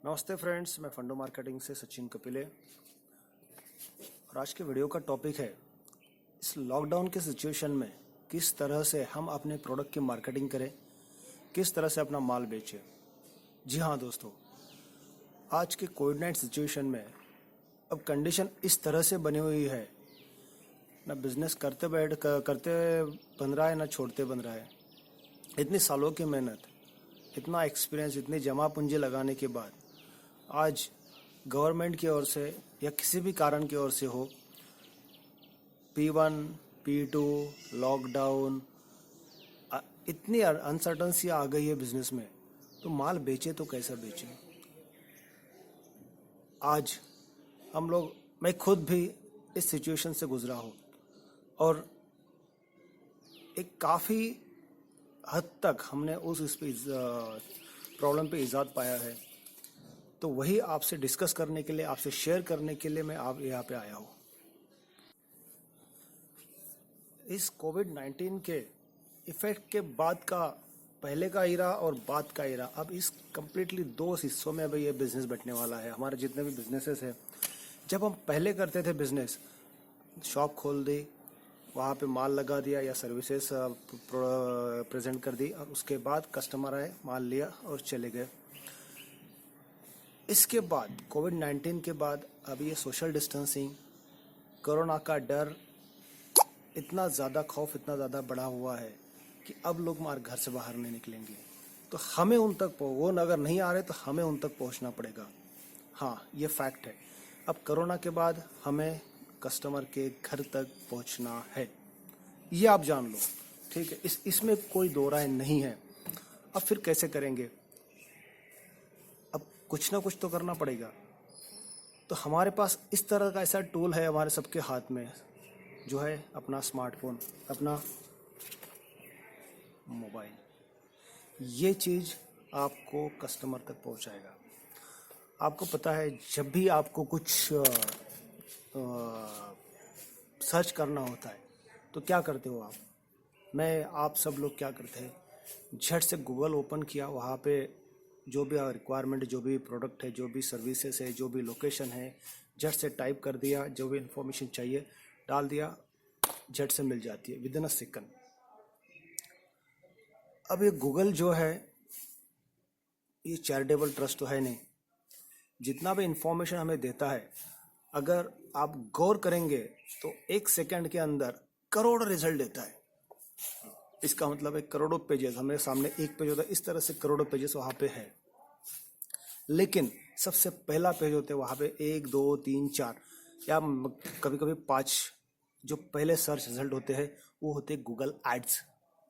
नमस्ते फ्रेंड्स, मैं फंडो मार्केटिंग से सचिन कपिले। और आज के वीडियो का टॉपिक है इस लॉकडाउन के सिचुएशन में किस तरह से हम अपने प्रोडक्ट की मार्केटिंग करें, किस तरह से अपना माल बेचें। जी हाँ दोस्तों, आज के कोविड-19 सिचुएशन में अब कंडीशन इस तरह से बनी हुई है, ना बिजनेस करते बन रहा है, ना छोड़ते बन रहा है। इतनी सालों की मेहनत, इतना एक्सपीरियंस, इतनी जमा पूंजी लगाने के बाद आज गवर्नमेंट की ओर से या किसी भी कारण की ओर से हो, P1, P2, लॉकडाउन, इतनी अनसर्टनसी आ गई है बिजनेस में, तो माल बेचे तो कैसा बेचे। आज मैं खुद भी इस सिचुएशन से गुजरा हूँ और एक काफ़ी हद तक हमने उस प्रॉब्लम पे इजाद पाया है। तो वही आपसे डिस्कस करने के लिए, आपसे शेयर करने के लिए मैं यहाँ पे आया हूँ। इस कोविड-19 के इफेक्ट के बाद का पहले का इरा और बाद का इरा, अब इस कम्प्लीटली दो हिस्सों में अभी ये बिज़नेस बैठने वाला है। हमारे जितने भी बिजनेसेस हैं, जब हम पहले करते थे बिज़नेस, शॉप खोल दी, वहाँ पे माल लगा दिया या सर्विसेज प्रेजेंट कर दी और उसके बाद कस्टमर आए, माल लिया और चले गए। इसके बाद कोविड-19 के बाद अब ये सोशल डिस्टेंसिंग, कोरोना का डर, इतना ज़्यादा खौफ, इतना ज़्यादा बढ़ा हुआ है कि अब लोग घर से बाहर नहीं निकलेंगे। तो हमें उन तक वो अगर नहीं आ रहे तो हमें उन तक पहुंचना पड़ेगा। हाँ, ये फैक्ट है। अब कोरोना के बाद हमें कस्टमर के घर तक पहुंचना है, ये आप जान लो, ठीक है। इसमें कोई दो राय नहीं है। अब फिर कैसे करेंगे? अब कुछ ना कुछ तो करना पड़ेगा। तो हमारे पास इस तरह का ऐसा टूल है हमारे सबके हाथ में, जो है अपना स्मार्टफोन, अपना मोबाइल। ये चीज़ आपको कस्टमर तक पहुंचाएगा। आपको पता है, जब भी आपको कुछ सर्च करना होता है तो क्या करते हो आप सब लोग क्या करते हैं? झट से गूगल ओपन किया, वहाँ पे जो भी रिक्वायरमेंट, जो भी प्रोडक्ट है, जो भी सर्विसेज है, जो भी लोकेशन है, झट से टाइप कर दिया, जो भी इंफॉर्मेशन चाहिए डाल दिया, झट से मिल जाती है विद इन अ सेकंड। अब ये गूगल जो है, ये चैरिटेबल ट्रस्ट तो है नहीं। जितना भी इंफॉर्मेशन हमें देता है, अगर आप गौर करेंगे तो एक सेकंड के अंदर करोड़ रिजल्ट देता है। इसका मतलब है करोड़ों पेजेस, हमारे सामने एक पेज होता है, इस तरह से करोड़ों पेजेस वहाँ पे है। लेकिन सबसे पहला पेज होते हैं वहाँ पे 1, 2, 3, 4 या कभी कभी 5 जो पहले सर्च रिजल्ट होते हैं, वो होते हैं गूगल एड्स।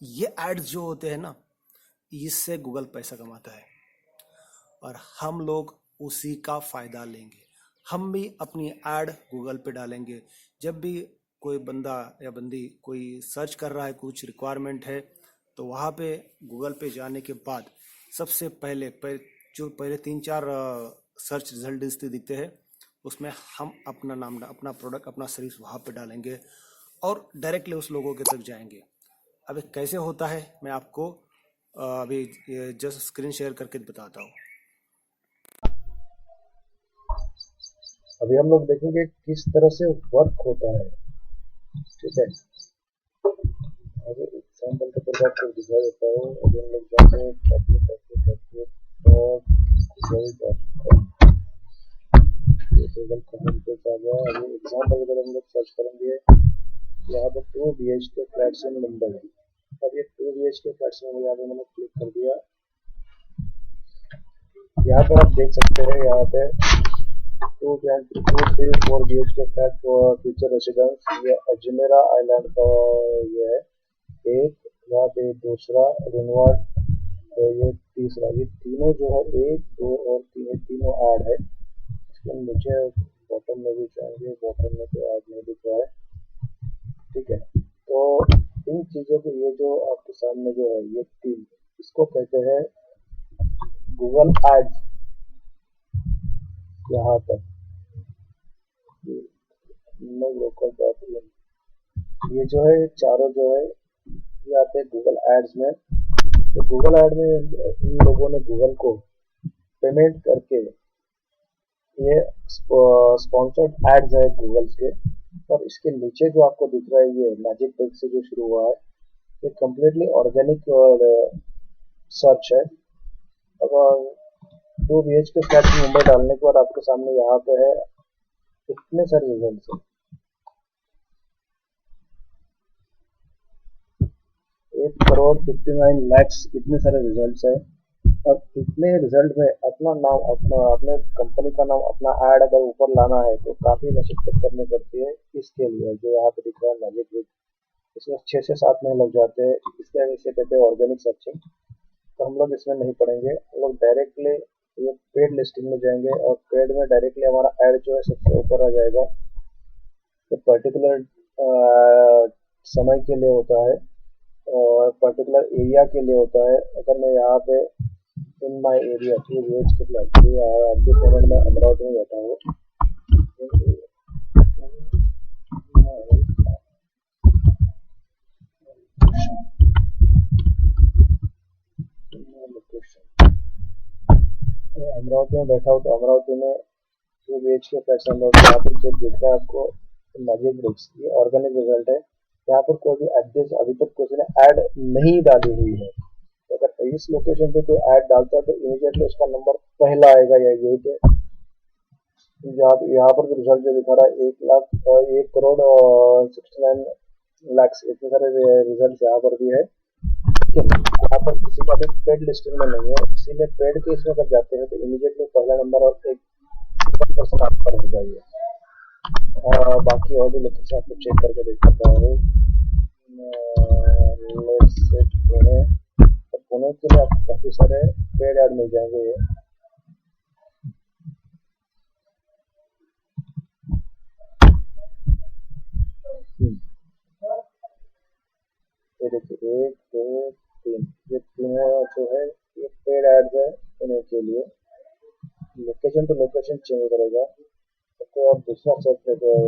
ये एड्स जो होते हैं ना, इससे गूगल पैसा कमाता है और हम लोग उसी का फ़ायदा लेंगे। हम भी अपनी ऐड गूगल पे डालेंगे। जब भी कोई बंदा या बंदी कोई सर्च कर रहा है, कुछ रिक्वायरमेंट है, तो वहाँ पे गूगल पे जाने के बाद सबसे जो पहले 3-4 सर्च रिजल्ट दिखते हैं, उसमें हम अपना नाम, अपना प्रोडक्ट, अपना सर्विस वहाँ पे डालेंगे और डायरेक्टली उस लोगों के तक जाएंगे। अब ये कैसे होता है, मैं आपको अभी जस्ट स्क्रीन शेयर करके बताता हूँ। अभी हम लोग देखेंगे किस तरह से वर्क होता है, ठीक है। अभी एग्जाम्पल के तौर पर आपको दिखा देता हूँ। अभी हम लोग जाते हैं गूगल कमेंट पे आ गया। अभी एग्जाम्पल अगर हम लोग सर्च करेंगे, यहाँ पे 2 BHK फ्लैट्स इन मुंबई है। अब ये 2 BHK फ्लैट्स में यहाँ पे मैंने क्लिक कर दिया। यहाँ पर आप देख सकते हैं, यहाँ पे 2, 3, 4 BHK फ्लैट फ्यूचर रेसिडेंस, ये अजमेरा आइलैंड का ये है एक, यहाँ पे दूसरा रिनवाड, तो ये तीसरा। ये तीनों जो है 1, 2 और 3, तीनों ऐड है। इसके नीचे बॉटम में भी जाएंगे, बॉटम में तो ऐड नहीं दिख रहा है, ठीक है। तो इन चीजों को, ये जो आपके सामने जो है, ये 3, इसको कहते हैं गूगल एड्स। यहाँ तक ये जो है, चारों जो है, ये आते हैं गूगल एड्स में। तो गूगल एड में इन लोगों ने गूगल को पेमेंट करके ये स्पॉन्सर्ड एड्स है गूगल्स के। और इसके नीचे जो आपको दिख रहा है ये मैजिक ब्रिक्स से जो शुरू हुआ है, ये कम्प्लीटली ऑर्गेनिक सर्च है। अब 2 BHK फ्लैट की मुंबई डालने के बाद आपके सामने यहाँ पे है इतने सारे रिजल्ट हैं। 1,59,00,000 इतने सारे रिजल्ट है। अब इतने रिजल्ट में अपना नाम, अपने कंपनी का नाम, अपना ऐड अगर ऊपर लाना है तो काफी मशक्कत करनी पड़ती है। इसके लिए जो यहाँ पे दिख रहा है मैजिक ब्रिक, इसमें 6 से 7 महीने लग जाते हैं। इसके आगे इसे कहते हैं ऑर्गेनिक सर्चिंग। तो हम लोग इसमें नहीं पढ़ेंगे, हम लोग डायरेक्टली ये पेड लिस्टिंग में जाएंगे और पेड में डायरेक्टली हमारा ऐड जो है सबसे ऊपर आ जाएगा। ये पर्टिकुलर समय के लिए होता है और पर्टिकुलर एरिया के लिए होता है। अगर मैं यहाँ पे in my area 2 BHK flat at this moment में अमरावती में बैठा हूँ, अमरावती में बैठा हूँ तो अमरावती में 2 BHK फ्लैट अमरावती, यहाँ पर जो दिख रहा है आपको मैजिक ब्रिक्स, ये ऑर्गेनिक रिजल्ट है। यहाँ पर कोई भी एड्रेस अभी तक किसी ने ऐड नहीं डाली हुई है। तो अगर इस लोकेशन पे कोई ऐड डालता है तो इमीडिएटली उसका नंबर पहला आएगा। या यही पे यहाँ पर भी रिजल्ट जो दिखा रहा है 1,69,00,000 इतने सारे रिजल्ट यहाँ पर भी है। यहाँ पर किसी का भी पेड लिस्टिंग में नहीं है, इसीलिए पेड के इसमें अगर जाते हैं तो इमीडिएटली पहला नंबर और 1% आपका रह जाएगा। बाकी और भी लोकेशन आपको चेक करके दिखाता हूँ। पुणे के लिए आपको काफी सारे पेड ऐड मिल जाएंगे। ये देखिए 1, 2, 3, ये तीनों जो है ये पेड एड्स है पुणे के लिए। लोकेशन तो लोकेशन चेंज करेगा। तो आप दूसरा सर्च करते हैं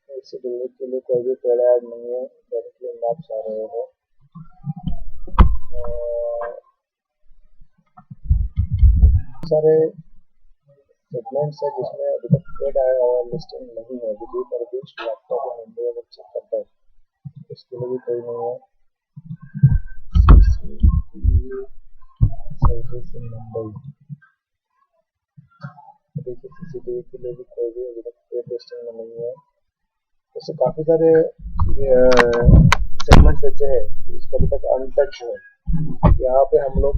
इसे दिल्ली के लिए कोई भी पेड ऐड नहीं है, डायरेक्टली मैप्स आ रहे हैं। सारे सेगमेंट्स है जिसमें अभी तक पेड लिस्टिंग नहीं है। विधि पर बीच लैपटॉप या मुंबई अगर चेक करता है उसके लिए भी कोई नहीं है। सर्विस इन मुंबई, सीसीटीवी के लिए भी कोई भी अभी तक पेड लिस्टिंग में नहीं है। ऐसे काफी सारे सेगमेंट्स ऐसे हैं जिसको अभी तक अनटच है। यहाँ पे हम लोग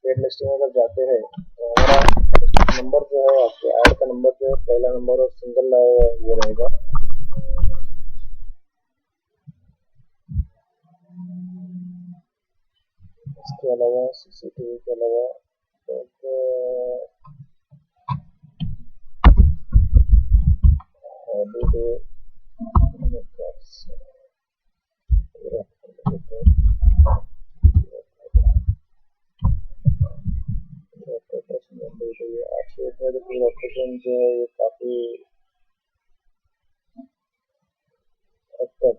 पेड लिस्टिंग अगर जाते हैं तो हमारा नंबर जो है, आपके ऐड का नंबर जो है पहला नंबर और सिंगल ये रहेगा। इसके अलावा सीसीटीवी के अलावा लोकेशन जो है ये काफी हद तक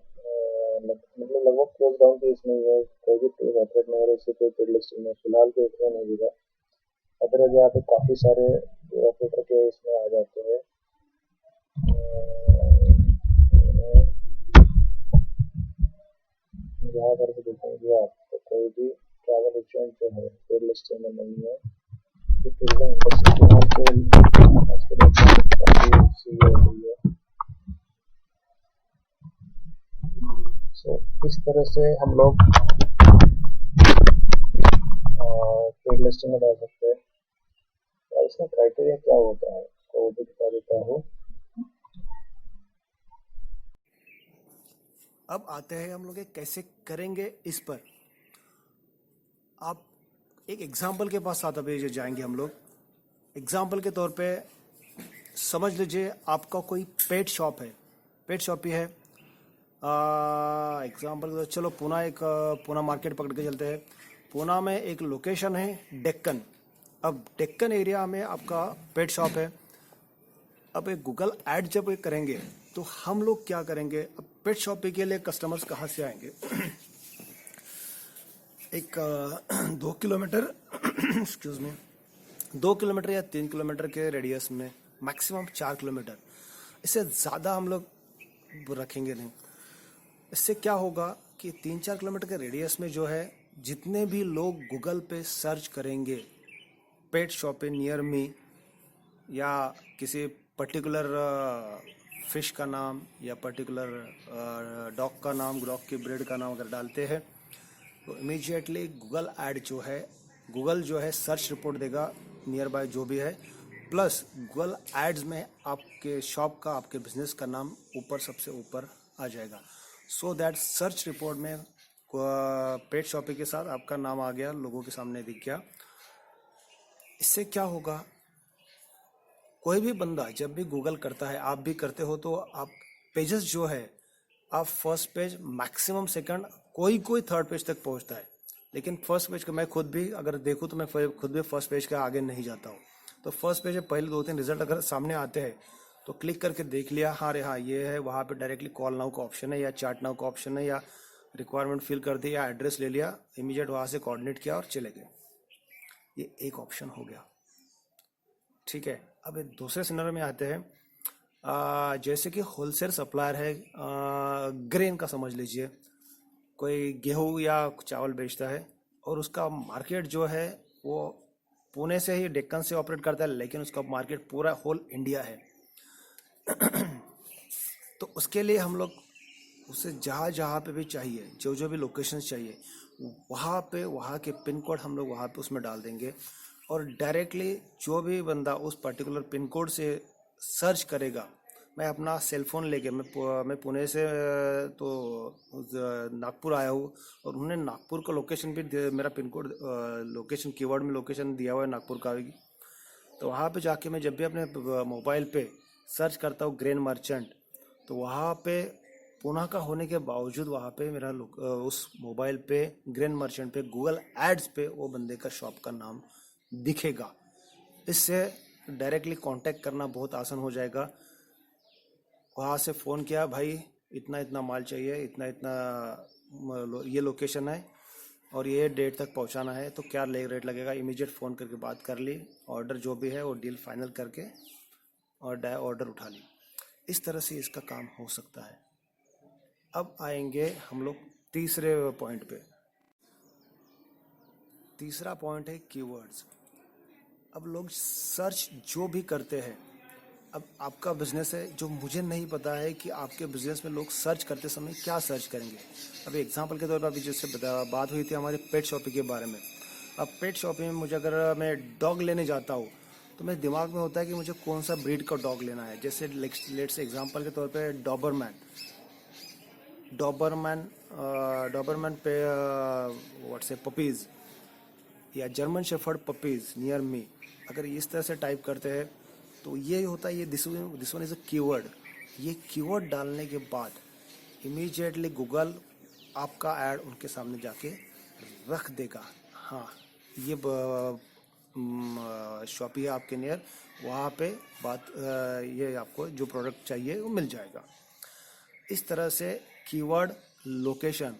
मतलब लगभग क्लोज डाउन केस नहीं है। कोई भी टूर ऑपरेट नहीं हो रहा इसी पे पेड लिस्टिंग में फिलहाल तो इतना नहीं दिखा। अदरवाइज यहाँ पे काफी सारे ऑपरेटर के इसमें आ जाते हैं। यहाँ पर भी देखेंगे आप तो कोई भी ट्रैवल एजेंट जो है पेड लिस्टिंग में नहीं है। टूरिज्म इंडस्ट्री सो इस तरह से हम लोग पेड लिस्टिंग में डाल सकते हैं। और इसका क्राइटेरिया क्या होता है तो वो भी बता देता हूँ। अब आते हैं हम लोग कैसे करेंगे इस पर। आप एक एग्जाम्पल के पास साथ अभी जाएंगे हम लोग। एग्जाम्पल के तौर पे समझ लीजिए आपका कोई पेट शॉप है, पेट शॉप ही है। एग्जाम्पल चलो पुणे मार्केट पकड़ के चलते हैं। पुणे में एक लोकेशन है डेक्कन, अब डेक्कन एरिया में आपका पेट शॉप है। अब एक गूगल ऐड जब करेंगे तो हम लोग क्या करेंगे, अब पेट शॉप के लिए कस्टमर्स कहाँ से आएंगे? एक 2 किलोमीटर एक्सक्यूज मी 2 किलोमीटर या 3 किलोमीटर के रेडियस में, मैक्सिमम 4 किलोमीटर, इससे ज़्यादा हम लोग रखेंगे नहीं। इससे क्या होगा कि 3-4 किलोमीटर के रेडियस में जो है, जितने भी लोग गूगल पे सर्च करेंगे पेट शॉप नियर मी या किसी पर्टिकुलर फिश का नाम या पर्टिकुलर डॉग का नाम, डॉग की ब्रीड का नाम अगर डालते हैं तो इमीडिएटली गूगल ऐड जो है, गूगल जो है सर्च रिपोर्ट देगा नियर बाय जो भी है, प्लस गूगल एड्स में आपके शॉप का, आपके बिजनेस का नाम ऊपर, सबसे ऊपर आ जाएगा। सो दैट सर्च रिपोर्ट में पेट शॉपिंग के साथ आपका नाम आ गया, लोगों के सामने दिख गया। इससे क्या होगा, कोई भी बंदा जब भी गूगल करता है, आप भी करते हो, तो आप पेजेस जो है, आप फर्स्ट पेज मैक्सिमम सेकंड, कोई थर्ड पेज तक पहुंचता है, लेकिन फर्स्ट पेज का मैं खुद भी अगर देखूं तो मैं खुद भी फर्स्ट पेज के आगे नहीं जाता हूं। तो फर्स्ट पेज में पहले 2-3 रिजल्ट अगर सामने आते हैं तो क्लिक करके देख लिया, हाँ रे हाँ ये है, वहाँ पे डायरेक्टली कॉल नाउ का ऑप्शन है या चैट नाउ का ऑप्शन है, या रिक्वायरमेंट फिल कर दी या एड्रेस ले लिया, इमीडिएट वहाँ से कोऑर्डिनेट किया और चले गए। ये एक ऑप्शन हो गया, ठीक है। अब एक दूसरे सिनेरियो में आते हैं। जैसे कि होलसेल सप्लायर है, ग्रेन का समझ लीजिए, कोई गेहूँ या चावल बेचता है और उसका मार्केट जो है वो पुणे से ही, डेक्कन से ऑपरेट करता है, लेकिन उसका मार्केट पूरा होल इंडिया है। तो उसके लिए हम लोग उसे जहाँ जहाँ पे भी चाहिए, जो जो भी लोकेशन चाहिए, वहाँ पे वहाँ के पिन कोड हम लोग वहाँ पे उसमें डाल देंगे, और डायरेक्टली जो भी बंदा उस पर्टिकुलर पिन कोड से सर्च करेगा, मैं अपना सेलफोन लेके, मैं पुणे से तो नागपुर आया हूँ, और उन्होंने नागपुर का लोकेशन भी मेरा पिन कोड लोकेशन कीवर्ड में लोकेशन दिया हुआ है नागपुर का भी। तो वहाँ पे जाके मैं जब भी अपने मोबाइल पे सर्च करता हूँ ग्रेन मर्चेंट, तो वहाँ पे पुणे का होने के बावजूद वहाँ पे मेरा उस मोबाइल पे ग्रेन मर्चेंट पे गूगल एड्स पे वो बंदे का शॉप का नाम दिखेगा। इससे डायरेक्टली कांटेक्ट करना बहुत आसान हो जाएगा। वहाँ से फ़ोन किया, भाई इतना इतना माल चाहिए, इतना इतना ये लोकेशन है और ये डेट तक पहुँचाना है, तो क्या रेट लगेगा, इमीडिएट फ़ोन करके बात कर ली, ऑर्डर जो भी है वो डील फाइनल करके और ऑर्डर उठा ली। इस तरह से इसका काम हो सकता है। अब आएंगे हम लोग तीसरे पॉइंट पे। तीसरा पॉइंट है कीवर्ड्स। अब लोग सर्च जो भी करते हैं, अब आपका बिजनेस है, जो मुझे नहीं पता है कि आपके बिजनेस में लोग सर्च करते समय क्या सर्च करेंगे। अभी एग्जांपल के तौर पर अभी जैसे बात हुई थी हमारी पेट शॉपिंग के बारे में। अब पेट शॉपिंग में मुझे, अगर मैं डॉग लेने जाता हूँ तो मेरे दिमाग में होता है कि मुझे कौन सा ब्रीड का डॉग लेना है। जैसे लेट से एग्जांपल के तौर पे डॉबरमैन पे व्हाट्स पपीज़ या German shepherd puppies near me, अगर इस तरह से टाइप करते हैं तो ये होता है, ये this one is a keyword. ये कीवर्ड डालने के बाद इमीडिएटली गूगल आपका ऐड उनके सामने जाके रख देगा। हाँ, ये शॉपी है आपके नियर, वहाँ पे ये आपको जो प्रोडक्ट चाहिए वो मिल जाएगा। इस तरह से कीवर्ड, लोकेशन,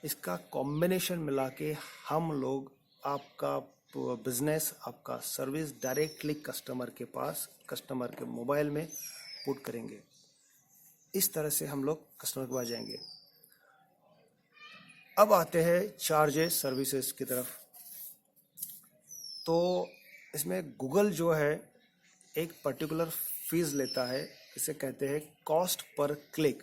इसका कॉम्बिनेशन मिला के हम लोग आपका बिजनेस, आपका सर्विस डायरेक्टली कस्टमर के पास, कस्टमर के मोबाइल में पुट करेंगे। इस तरह से हम लोग कस्टमर के पास जाएंगे। अब आते हैं चार्जेस, सर्विसेज की तरफ। तो इसमें गूगल जो है एक पर्टिकुलर फीस लेता है, इसे कहते हैं कॉस्ट पर क्लिक।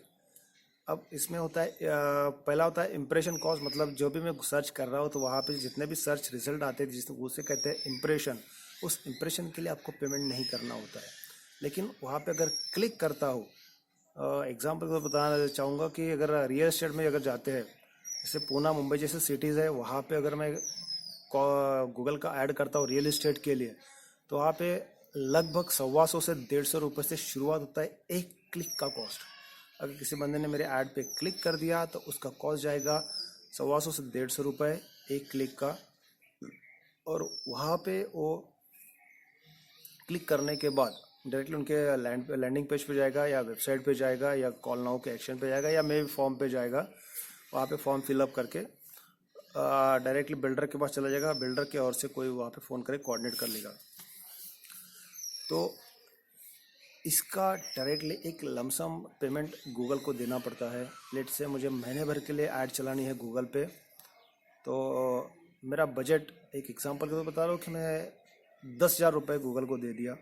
अब इसमें होता है, पहला होता है इम्प्रेशन कॉस्ट, मतलब जो भी मैं सर्च कर रहा हूँ तो वहाँ पे जितने भी सर्च रिजल्ट आते हैं जिसको उसे कहते हैं इम्प्रेशन, उस इम्प्रेशन के लिए आपको पेमेंट नहीं करना होता है। लेकिन वहाँ पे अगर क्लिक करता हूँ, एग्जांपल को बताना चाहूँगा कि अगर रियल एस्टेट में अगर जाते हैं, जैसे पूना, मुंबई जैसे सिटीज़ है, वहाँ पे अगर मैं गूगल का ऐड करता हूँ रियल एस्टेट के लिए, तो वहाँ पे लगभग 125 से 150 रुपये से शुरुआत होता है एक क्लिक का कॉस्ट। अगर किसी बंदे ने मेरे ऐड पे क्लिक कर दिया तो उसका कॉस्ट जाएगा 125 से 150 रुपये एक क्लिक का, और वहाँ पे वो क्लिक करने के बाद डायरेक्टली उनके लैंडिंग पेज पे जाएगा या वेबसाइट पे जाएगा या कॉल नाउ के एक्शन पे जाएगा या मे भी फॉर्म पे जाएगा। वहाँ पे फॉर्म फिलअप करके डायरेक्टली बिल्डर के पास चला जाएगा। बिल्डर के ओर से कोई वहाँ पे फ़ोन करे कोऑर्डिनेट कर लेगा। तो इसका डायरेक्टली एक लमसम पेमेंट गूगल को देना पड़ता है। लेट से मुझे महीने भर के लिए ऐड चलानी है गूगल पे, तो मेरा बजट एक एग्जांपल के तौर पर बता रहा हूँ कि मैं 10,000 रुपये गूगल को दे दिया।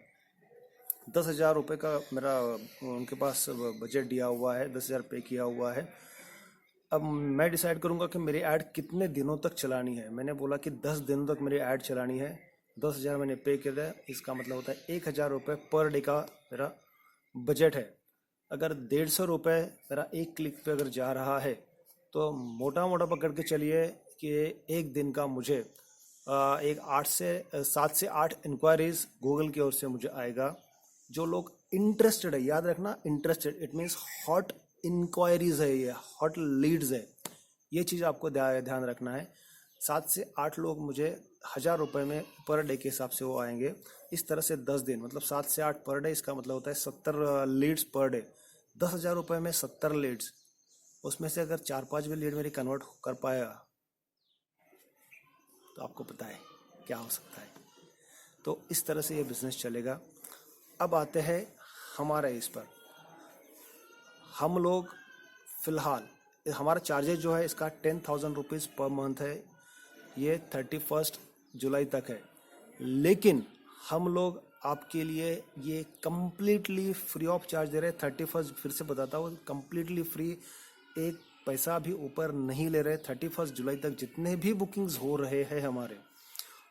10,000 रुपये का मेरा उनके पास बजट दिया हुआ है, 10,000 पे किया हुआ है। अब मैं डिसाइड करूँगा कि मेरी ऐड कितने दिनों तक चलानी है। मैंने बोला कि 10 दिनों तक मेरी ऐड चलानी है। 10,000 मैंने पे किया है, इसका मतलब होता है 1,000 रुपये पर डे का मेरा बजट है। अगर 150 रुपये मेरा एक क्लिक पे अगर जा रहा है तो मोटा मोटा पकड़ के चलिए कि एक दिन का मुझे एक 7 से 8 इंक्वायरीज गूगल की ओर से मुझे आएगा। जो लोग इंटरेस्टेड है, याद रखना interested, it means hot inquiries है, ये हॉट लीड्स है, ये चीज़ आपको ध्यान रखना है। 7 से 8 लोग मुझे 1,000 रुपये में पर डे के हिसाब से वो आएंगे। इस तरह से 10 दिन मतलब 7 से 8 पर डे, इसका मतलब होता है 70 लीड्स पर डे। 10,000 रुपये में 70 लीड्स, उसमें से अगर 4-5 भी लीड मेरी कन्वर्ट कर पाएगा तो आपको पता है क्या हो सकता है। तो इस तरह से ये बिज़नेस चलेगा। अब आते हैं हमारे इस पर। हम लोग फ़िलहाल हमारा चार्जेज जो है इसका 10,000 रुपीज़ पर मंथ है। ये 31 जुलाई तक है, लेकिन हम लोग आपके लिए ये कम्प्लीटली फ्री ऑफ चार्ज दे रहे हैं। 31, फिर से बताता हूँ, कम्प्लीटली फ्री, एक पैसा भी ऊपर नहीं ले रहे। 31 जुलाई तक जितने भी बुकिंग्स हो रहे हैं हमारे,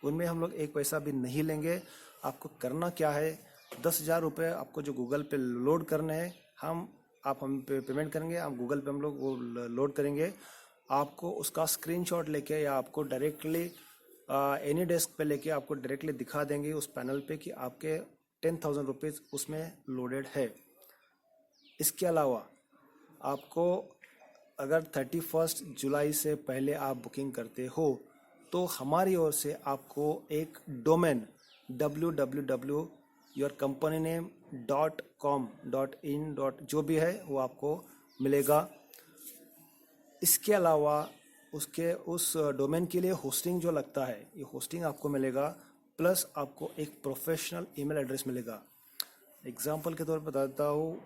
उनमें हम लोग एक पैसा भी नहीं लेंगे। आपको करना क्या है, 10,000 रुपये आपको जो गूगल पे लोड करने हैं, आप हम पे पेमेंट करेंगे, हम गूगल पे हम लोग वो लोड करेंगे। आपको उसका स्क्रीनशॉट लेके या आपको डायरेक्टली एनी डेस्क पे लेके आपको डायरेक्टली दिखा देंगे उस पैनल पे कि आपके 10,000 रुपीज़ उसमें लोडेड है। इसके अलावा आपको अगर 31 जुलाई से पहले आप बुकिंग करते हो तो हमारी ओर से आपको एक डोमेन www.yourcompanyname.com .in जो भी है वो आपको मिलेगा। इसके अलावा उस डोमेन के लिए होस्टिंग जो लगता है, ये होस्टिंग आपको मिलेगा, प्लस आपको एक प्रोफेशनल ईमेल एड्रेस मिलेगा। एग्जांपल के तौर पर बताता हूँ,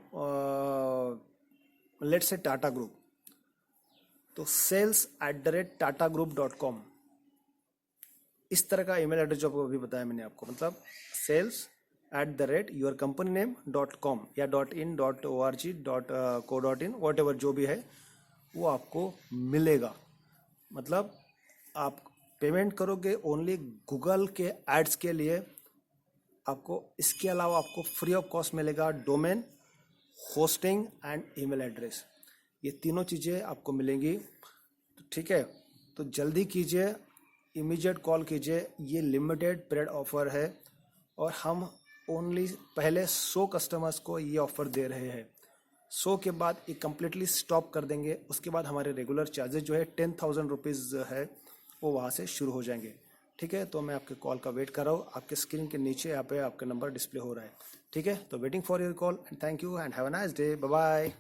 लेट्स से टाटा ग्रुप, तो sales@tatagroup.com इस तरह का ईमेल एड्रेस जो आपको अभी बताया मैंने आपको, मतलब sales@yourcompanyname.com या .in .org .co.in whatever जो भी है वो आपको मिलेगा। मतलब आप पेमेंट करोगे ओनली गूगल के एड्स के लिए, आपको इसके अलावा आपको फ्री ऑफ कॉस्ट मिलेगा domain, hosting and email address. ये तीनों चीज़ें आपको मिलेंगी। तो ठीक है, तो जल्दी कीजिए, इमीडिएट कॉल कीजिए। ये लिमिटेड पीरियड ऑफर है और हम ओनली पहले 100 कस्टमर्स को ये ऑफ़र दे रहे हैं। 100 के बाद ये कम्प्लीटली स्टॉप कर देंगे। उसके बाद हमारे रेगुलर चार्जेस जो है 10,000 रुपीज़ है, वो वहाँ से शुरू हो जाएंगे। ठीक है, तो मैं आपके कॉल का वेट कर रहा हूँ। आपके स्क्रीन के नीचे यहाँ पे आपका नंबर डिस्प्ले हो रहा है। ठीक है, तो waiting for your call and thank you and have a nice day, bye bye.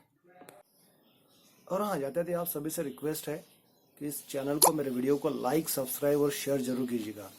और हाँ, जाते थे आप सभी से रिक्वेस्ट है कि इस चैनल को, मेरे वीडियो को लाइक, सब्सक्राइब और शेयर जरूर कीजिएगा।